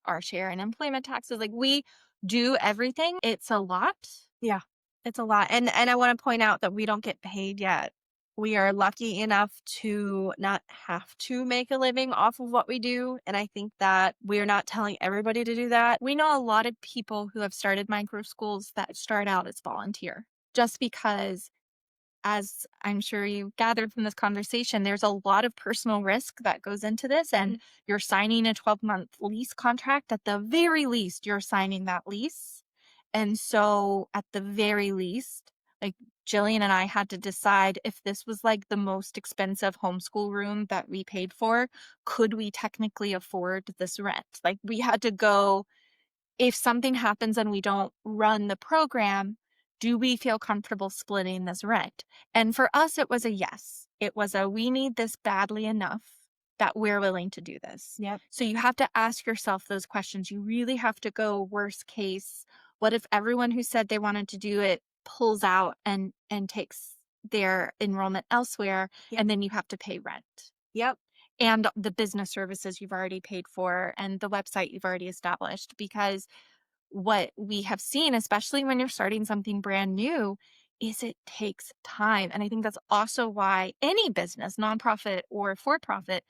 our share in employment taxes. Like we do everything. It's a lot. Yeah, it's a lot. And I want to point out that we don't get paid yet. We are lucky enough to not have to make a living off of what we do. And I think that we're not telling everybody to do that. We know a lot of people who have started micro schools that start out as volunteer just because, as I'm sure you gathered from this conversation, there's a lot of personal risk that goes into this. And Mhm. you're signing a 12-month lease contract. At the very least, you're signing that lease. And so, at the very least, like Jillian and I had to decide if this was like the most expensive homeschool room that we paid for, could we technically afford this rent? Like, we had to go, if something happens and we don't run the program, do we feel comfortable splitting this rent? And for us, it was a yes. It was a, we need this badly enough that we're willing to do this. Yep. So you have to ask yourself those questions. You really have to go worst case. What if everyone who said they wanted to do it pulls out and takes their enrollment elsewhere, Yep. and then you have to pay rent? Yep. And the business services you've already paid for and the website you've already established, because what we have seen, especially when you're starting something brand new, is it takes time. And I think that's also why any business, nonprofit or for profit,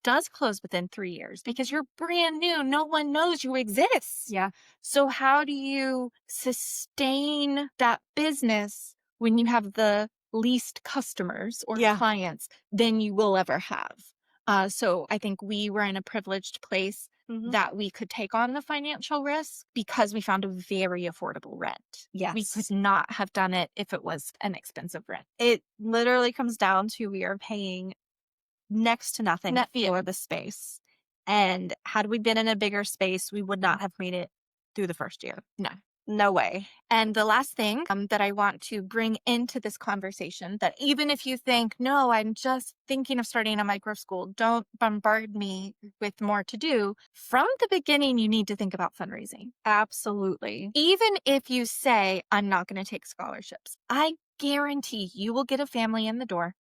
does close within 3 years because you're brand new. No one knows you exist. Yeah. So, how do you sustain that business when you have the least customers or Yeah. clients than you will ever have? So, I think we were in a privileged place Mhm. that we could take on the financial risk because we found a very affordable rent. We could Yes. not have done it if it was an expensive rent. It literally comes down to we are paying next to nothing Yeah, for the space. And had we been in a bigger space, we would not have made it through the first year. no. No way. And the last thing that I want to bring into this conversation, that even if you think, no, I'm just thinking of starting a micro school, don't bombard me with more to do. From the beginning, you need to think about fundraising. Absolutely. Even if you say, I'm not going to take scholarships, I guarantee you will get a family in the door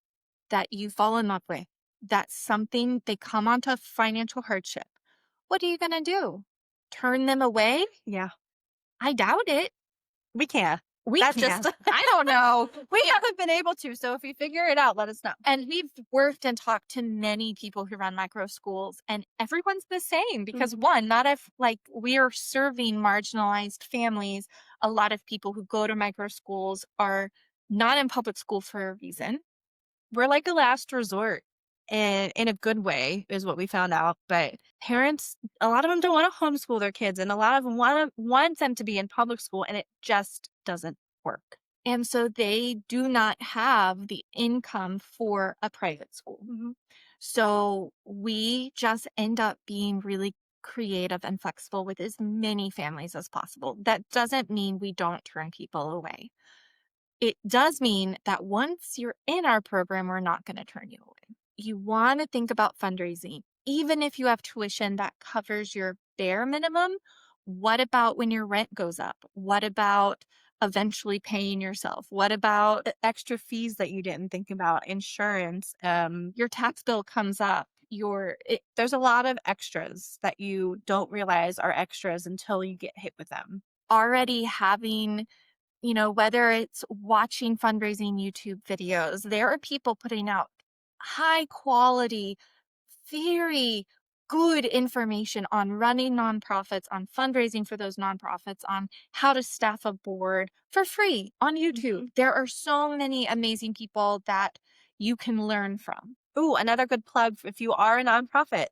that you fall in love with. That's something they come onto financial hardship. What are you going to do? Turn them away? Yeah. I doubt it. We can. We That can. just I don't know. we haven't been able to. So if you figure it out, let us know. And we've worked and talked to many people who run micro schools, and everyone's the same because one, not if like we are serving marginalized families. A lot of people who go to micro schools are not in public school for a reason. We're like a last resort and in a good way is what we found out. But parents, a lot of them don't want to homeschool their kids and a lot of them want them to be in public school and it just doesn't work. And so they do not have the income for a private school. Mhm. So we just end up being really creative and flexible with as many families as possible. That doesn't mean we don't turn people away. It does mean that once you're in our program, we're not going to turn you away. You want to think about fundraising. Even if you have tuition that covers your bare minimum, what about when your rent goes up? What about eventually paying yourself? What about Extra fees that you didn't think about, insurance. your tax bill comes up? There's a lot of extras that you don't realize are extras until you get hit with them. Already having, whether it's watching fundraising YouTube videos, there are people putting out high quality, very good information on running nonprofits, on fundraising for those nonprofits, on how to staff a board for free on YouTube. Mhm. There are so many amazing people that you can learn from. Ooh, another good plug if you are a nonprofit,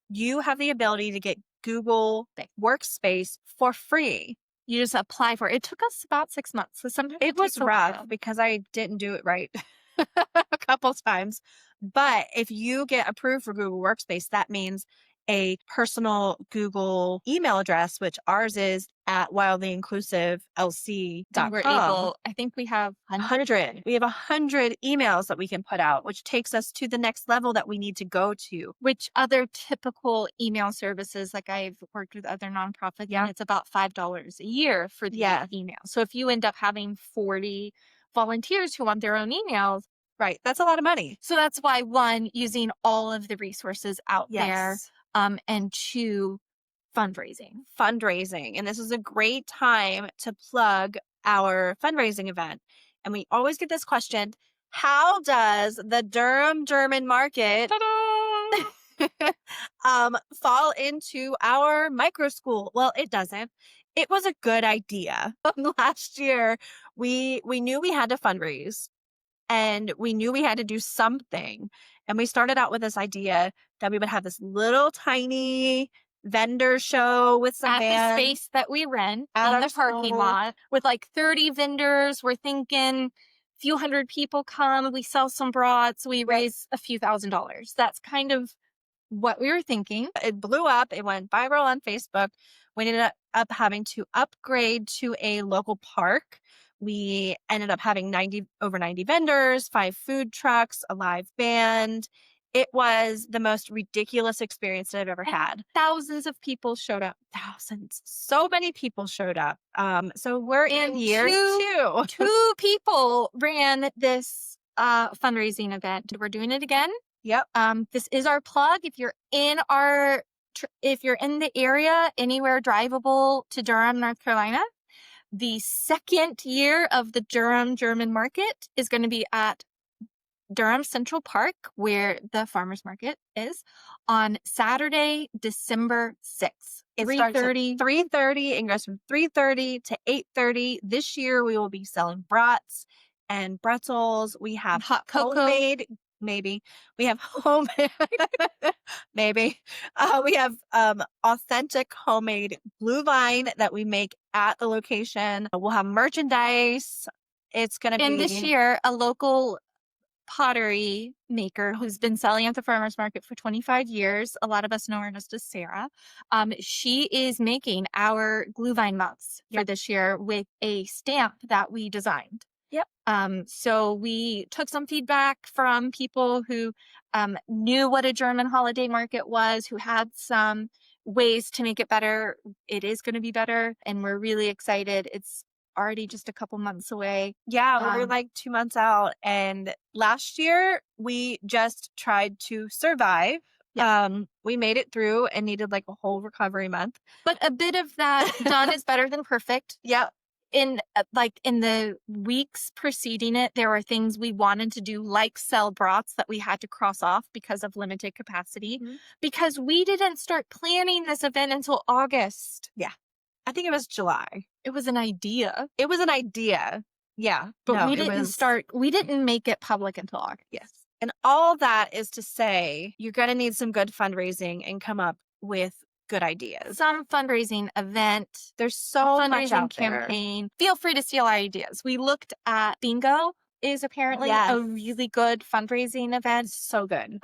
you have the ability to get Google Workspace for free. You just apply for it. It took us about 6 months. So sometimes It it was takes a rough while. because I didn't do it right a couple times. But if you get approved for Google Workspace, that means a personal Google email address, which ours is at And we're wildlyinclusive.com. able, I think we have 100. We have 100 emails that we can put out, which takes us to the next level that we need to go to. which other typical email services, like I've worked with other nonprofits, Yeah. and it's about $5 a year for the Yeah. email. So if you end up having 40 volunteers who want their own emails, Right. That's a lot of money. so that's why one, using all of the resources out there, Yes. and two, fundraising. Fundraising. And this is a great time to plug our fundraising event. And we always get this question: how does the Durham German market fall into our micro school? Well, it doesn't. It was a good idea. Last year, we knew we had to fundraise and we knew we had to do something. And we started out with this idea that we would have this little tiny vendor show with some At the vans space that we rent at in our the parking school. lot with like 30 vendors. We're thinking few hundred people come, we sell some brats, we raise a few $1,000s. That's kind of what we were thinking. It blew up. It went viral on Facebook. We ended up having to upgrade to a local park. We ended up having over 90 vendors, 5 food trucks, a live band. It was the most ridiculous experience that I've ever had. Thousands of people showed up. Thousands. So many people showed up. So we're in And year two. two people ran this fundraising event. We're doing it again. Yep. This is our plug. If you're in our if you're in the area, anywhere drivable to Durham, North Carolina, the second year of the Durham German market is going to be at Durham Central Park, where the farmers market is, on Saturday, December 6th. It starts at 3:30. 3:30 and goes from 3:30 to 8:30. This year we will be selling brats and pretzels. We have Hot cocoa. homemade, maybe. We have homemade, maybe. We have authentic homemade blue vine that we make at the location. We'll have merchandise. It's going to And this be year, a local pottery maker who's been selling at the farmers market for 25 years. A lot of us know her just as Sarah. She is making our glue vine mugs for Yep. this year with a stamp that we designed. Yep. So we took some feedback from people who knew what a German holiday market was, who had some ways to make it better. It is going to be better, and we're really excited. It's already just a couple months away. Yeah, we're like 2 months out. And last year we just tried to survive. We made it through and needed like a whole recovery month. But a bit of that done is better than perfect. Yep. In the weeks preceding it, there were things we wanted to do, like sell brats, that we had to cross off because of limited capacity, because we didn't start planning this event until August. Yeah. I think it was July. It was an idea, It was an idea. Yeah. but No, we it didn't was- we didn't make it public until August. Yes. And all that is to say, you're going to need some good fundraising and come up with good ideas. Some fundraising event, There's so much fundraising out there. campaign. Feel free to steal our ideas. We looked at bingo is apparently Yes. a really good fundraising event. So good.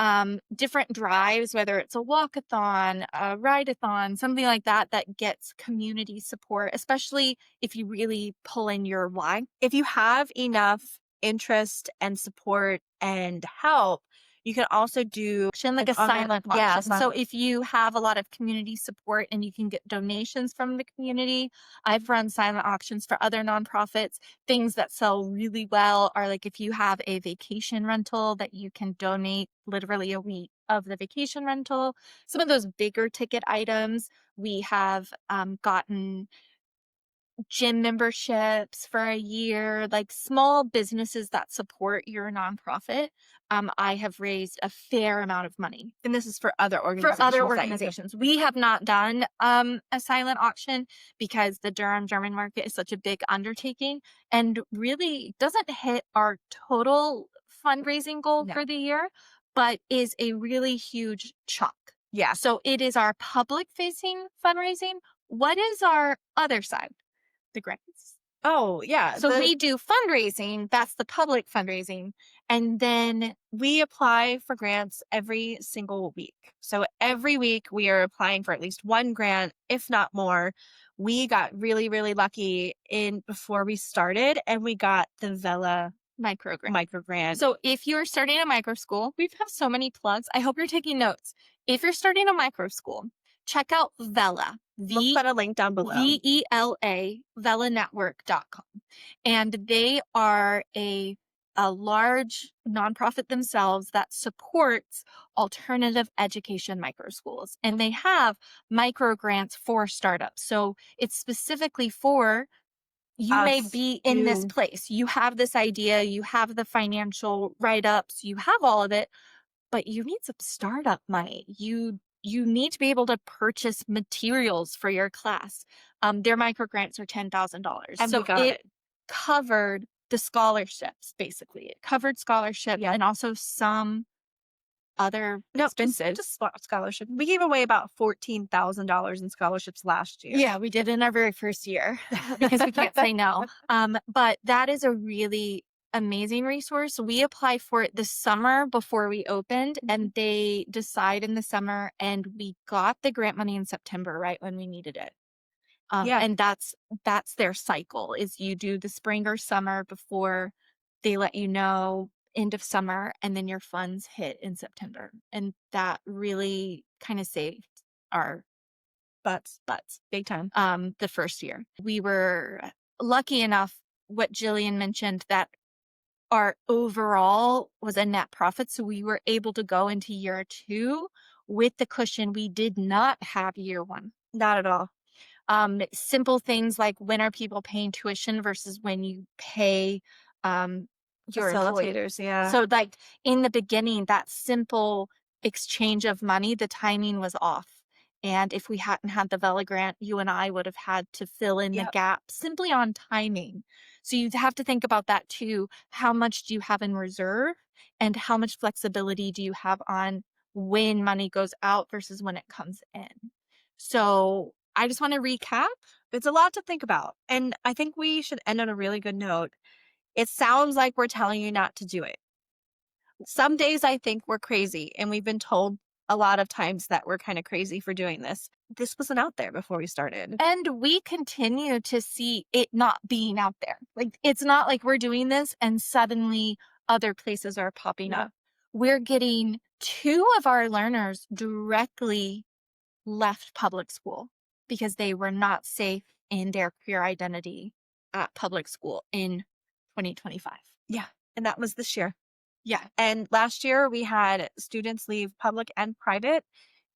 Different drives, whether it's a walkathon, a ride-a-thon, something like that, that gets community support, especially if you really pull in your why. If you have enough interest and support and help, you can also do Like a silent auction. Yeah, So if you have a lot of community support and you can get donations from the community, I've run silent auctions for other nonprofits. Things that sell really well are like if you have a vacation rental that you can donate literally a week of the vacation rental. Some of those bigger ticket items, we have gotten gym memberships for a year, like small businesses that support your nonprofit. I have raised a fair amount of money. And this is for other organizations. For other that you- organizations. We have not done a silent auction because the Durham German market is such a big undertaking and really doesn't hit our total fundraising goal No. for the year, but is a really huge chunk. Yeah. So it is our public facing fundraising. What is our other side? The grants. Oh, yeah. So we do fundraising, that's the public fundraising, and then we apply for grants every single week. So every week we are applying for at least one grant, if not more. We got really, really lucky in before we started, and we got the Vela micro grant. So if you're starting a micro school, we have so many plugs. I hope you're taking notes. If you're starting a micro school, check out Vela. We'll put a link down below. VELA, velanetwork.com. And they are a large nonprofit themselves that supports alternative education micro schools. And they have micro grants for startups. So it's specifically for you may be in this place. You have this idea, you have the financial write-ups, you have all of it, but you need some startup money. You need to be able to purchase materials for your class. Their micro grants are $10,000. And so we got it covered the scholarships, basically. It covered scholarships and also some other expenses. Just scholarship. We gave away about $14,000 in scholarships last year. Yeah, we did in our very first year because we can't say no. But that is a really amazing resource. We apply for it this summer before we opened, and they decide in the summer, and we got the grant money in September, right when we needed it. And that's their cycle, is you do the spring or summer before they let you know end of summer, and then your funds hit in September. And that really kind of saved our butts big time. the first year. We were lucky enough, what Jillian mentioned, that our overall was a net profit. So we were able to go into year 2 with the cushion, we did not have year one. Not at all. Simple things like when are people paying tuition versus when you pay um, your employee. Facilitators, yeah. So, like in the beginning, that simple exchange of money, the timing was off. And if we hadn't had the Vela grant, you and I would have had to fill in the Yep. gap simply on timing. So, you have to think about that too. How much do you have in reserve? And how much flexibility do you have on when money goes out versus when it comes in? So, I just want to recap. It's a lot to think about. And I think we should end on a really good note. It sounds like we're telling you not to do it. Some days I think we're crazy, and we've been told a lot of times that we're kind of crazy for doing this. This wasn't out there before we started. And we continue to see it not being out there. Like, it's not like we're doing this and suddenly other places are popping No. up. We're getting two of our learners directly left public school because they were not safe in their career identity at public school in 2025. Yeah. And that was this year. Yeah. And last year we had students leave public and private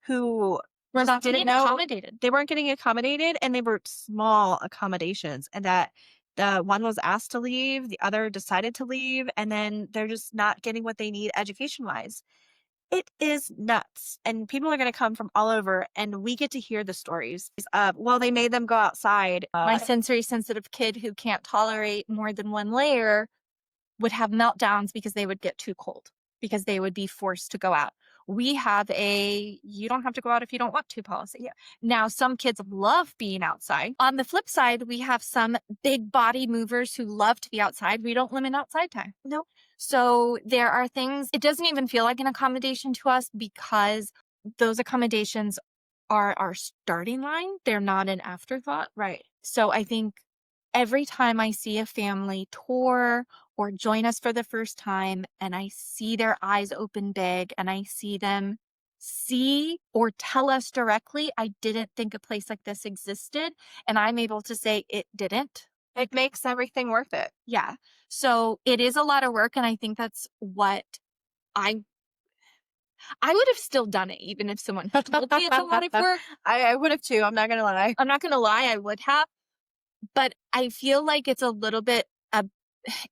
who We're just not didn't being know accommodated. they weren't getting accommodated, and they were small accommodations, and that the one was asked to leave, the other decided to leave, and then they're just not getting what they need education wise. It is nuts. And people are going to come from all over, and we get to hear the stories of, well, they made them go outside. My sensory sensitive kid who can't tolerate more than one layer would have meltdowns because they would get too cold, because they would be forced to go out. We have a you don't have to go out if you don't want to policy. Yeah. Now, some kids love being outside. On the flip side, we have some big body movers who love to be outside. We don't limit outside time. No. So there are things, it doesn't even feel like an accommodation to us because those accommodations are our starting line. They're not an afterthought. Right. So I think every time I see a family tour or join us for the first time and I see their eyes open big and I see them see or tell us directly, I didn't think a place like this existed. And I'm able to say it didn't. It makes everything worth it. Yeah. So it is a lot of work. And I think that's what I I would have still done it even if someone had told me it's a lot of work. I would have too. I'm not going to lie. I'm not gonna lie, I would have. But I feel like it's a little bit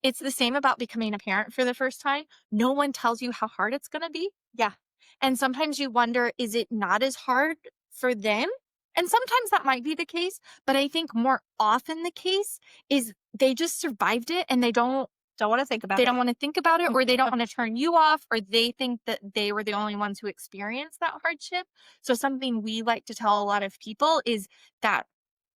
it's the same about becoming a parent for the first time. No one tells you how hard it's gonna be. Yeah. And sometimes you wonder, is it not as hard for them? And sometimes that might be the case, but I think more often the case is they just survived it and Don't want to think about they it. don't want to think about it, or they don't want to turn you off, or they think that they were the only ones who experienced that hardship. So something we like to tell a lot of people is that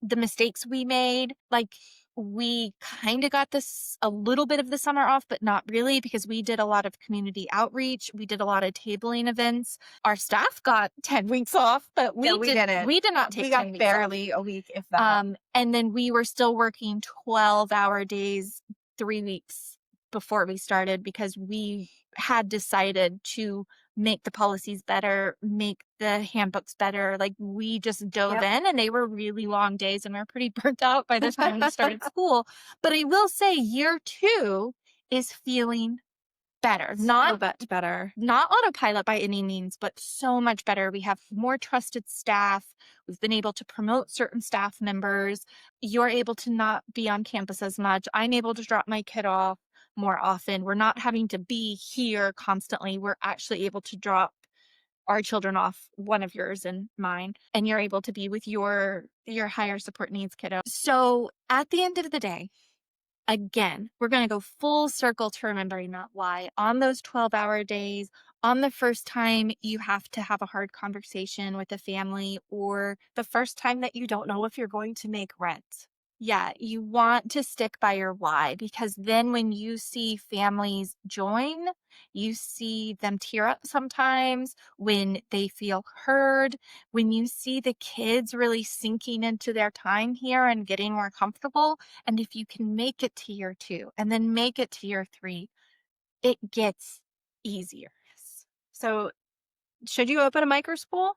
the mistakes we made, like we kind of got this a little bit of the summer off, but not really because we did a lot of community outreach. We did a lot of tabling events. Our staff got 10 weeks off, but we didn't. We did not take We 10 got weeks barely a week, if that. off. And then we were still working 12-hour days 3 weeks before we started because we had decided to make the policies better, make the handbooks better. Like we just dove Yep. in and they were really long days and we were pretty burnt out by the time we started school. But I will say year 2 is feeling better. So much better. Not autopilot by any means, but so much better. We have more trusted staff. We've been able to promote certain staff members. You're able to not be on campus as much. I'm able to drop my kid off more often. We're not having to be here constantly. We're actually able to drop our children off, one of yours and mine, and you're able to be with your higher support needs kiddo. So at the end of the day, again, we're going to go full circle to remembering that why on those 12-hour days, on the first time you have to have a hard conversation with a family, or The first time that you don't know if you're going to make rent. yeah, you want to stick by your why, because then when you see families join, you see them tear up sometimes when they feel heard, when you see the kids really sinking into their time here and getting more comfortable. And if you can make it to year 2 and then make it to year 3, it gets easier. So, should you open a microschool?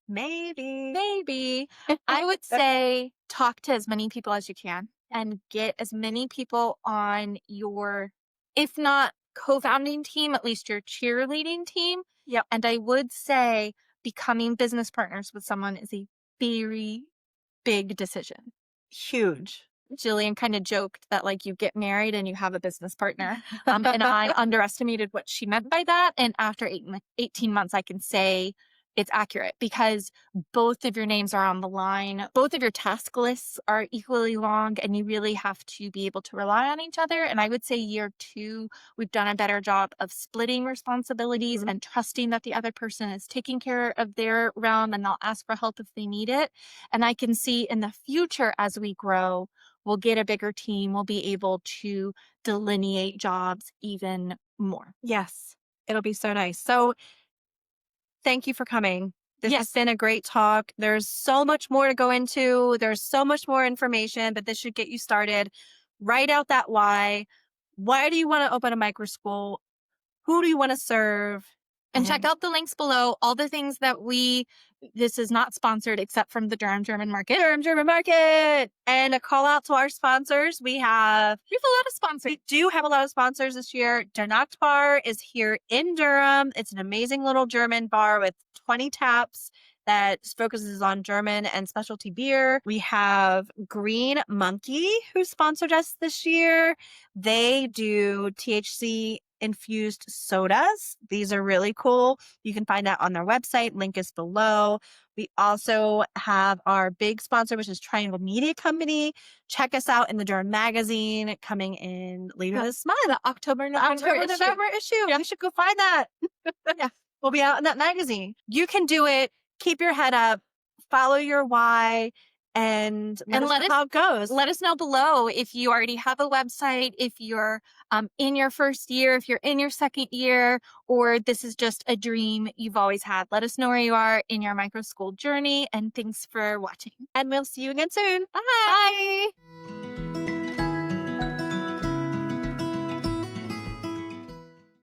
Maybe. Maybe. I would say talk to as many people as you can and get as many people on your, if not co-founding team, at least your cheerleading team, Yep. And I would say becoming business partners with someone is a very big decision. Huge. Jillian kind of joked that like you get married and you have a business partner. And I underestimated what she meant by that. And after 18 months, I can say it's accurate because both of your names are on the line. Both of your task lists are equally long, and you really have to be able to rely on each other. And I would say year 2, we've done a better job of splitting responsibilities Mhm. and trusting that the other person is taking care of their realm and they'll ask for help if they need it. And I can see in the future as we grow, we'll get a bigger team. We'll be able to delineate jobs even more. Yes. It'll be so nice. So thank you for coming. This has Yes. been a great talk. There's so much more to go into. There's so much more information, but this should get you started. Write out that why. Why do you want to open a micro school? Who do you want to serve? And check out the links below. All the things that this is not sponsored except from the Durham German market. Durham German Market. And a call out to our sponsors. We have a lot of sponsors. We do have a lot of sponsors this year. Der Nachtbar is here in Durham. It's an amazing little German bar with 20 taps that focuses on German and specialty beer. We have Green Monkey, who sponsored us this year. They do THC infused sodas. These are really cool. You can find that on their website. Link is below. We also have our big sponsor, which is Triangle Media Company. Check us out in the Durham Magazine coming in later this month. The October-November issue. Yeah. We should go find that. Yeah. We'll be out in that magazine. You can do it. Keep your head up. Follow your why. And let us know how it goes. Let us know below if you already have a website, if you're in your first year, if you're in your second year, or this is just a dream you've always had. Let us know where you are in your micro school journey, and thanks for watching. And we'll see you again soon. Bye. Bye.